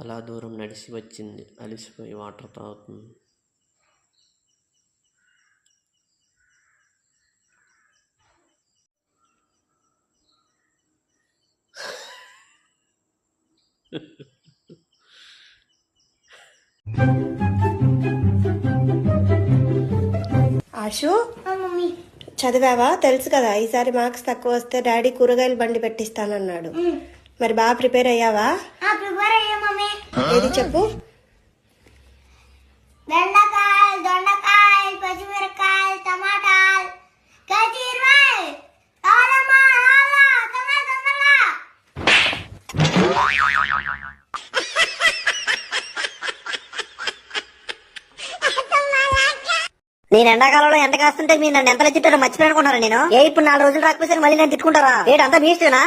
చాలా దూరం నడిచి వచ్చింది, అలసిపోయి వాటర్ తాగుతుంది. ఆశు, చదివావా? తెలుసు కదా ఈసారి మార్క్స్ తక్కువ వస్తే డాడీ కూరగాయలు బండి పెట్టిస్తానన్నాడు. మరి బాగా ప్రిపేర్ అయ్యావా? ఏది చెప్పు. బెండకాయలు, దొండకాయలు, పచ్చిమిరకాయలు, టమాటాలు, కచ్చిమిరకాయలు, నేను ఎండాకాలంలో ఎండ కాస్తుంటే మీరు నన్ను ఎంత లెచ్చిట్టారో మర్చిపోయానుకున్నారా? నేను ఇప్పుడు 4 రోజులు రాకపోతే మళ్ళీ నేను తిట్టుకుంటారా? అంతా మీ ఇష్టనా?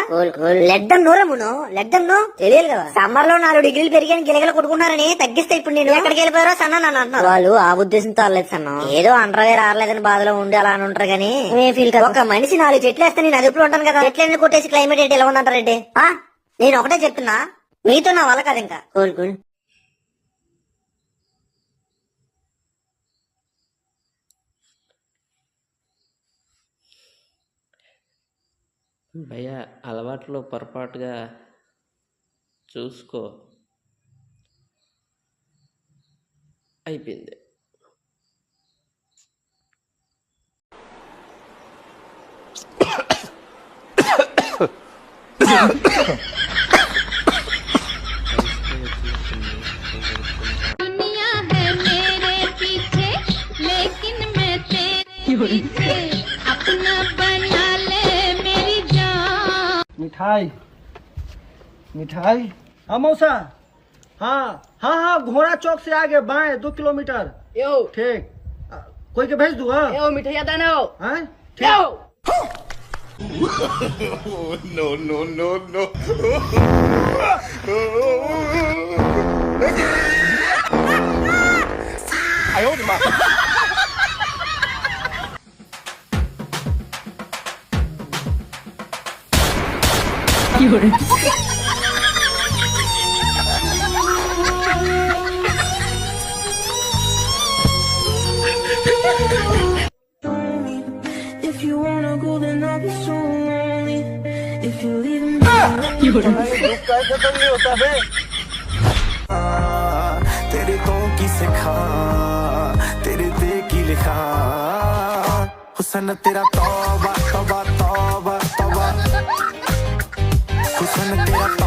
లెడ్డం నూరమును లెడ్డం తెలియదు కదా. సమ్మర్ లో 4 డిగ్రీలు పెరిగాని గిలగలు కొట్టుకుంటున్నారని తగ్గిస్తే ఇప్పుడు నేను ఎక్కడికి వెళ్ళిపోయారో సన్న నన్ను అంటున్నారు. వాళ్ళు ఆ ఉద్దేశంతో అల్లలేదు సన్న, ఏదో అండర్వేర్ ఆరలేదని బాధలో ఉండి అలా అని ఉంటారు కానీ ఫీల్ కదా. ఒక మనిషి 4 చెట్లు వేస్తే నేను అదుపులో ఉంటాను కదా. చెట్లు కొట్టేసి క్లైమేట్ ఏంటి ఎలా ఉందంటారండి? నేను ఒకటే చెప్తున్నా, మీతో నా వల్ల కాదు ఇంకా. కూల్ భయ, అలవాట్లో పొరపాటుగా చూసుకో. అయిపోయింది. मिठाई मिठाई। हाँ मौसा, हाँ हाँ हाँ, घोड़ा चौक से आगे बाएं 2 किलोमीटर। यो ठीक, कोई के भेज दूँ? यो मिठाई दाना हो। हाँ यो no no no no哎呦我的妈有人有人 तेरे तो की सिखा तेरे दे की लिखा हुसन तेरा तौबा तौबा तौबा तौबा हुसन तेरा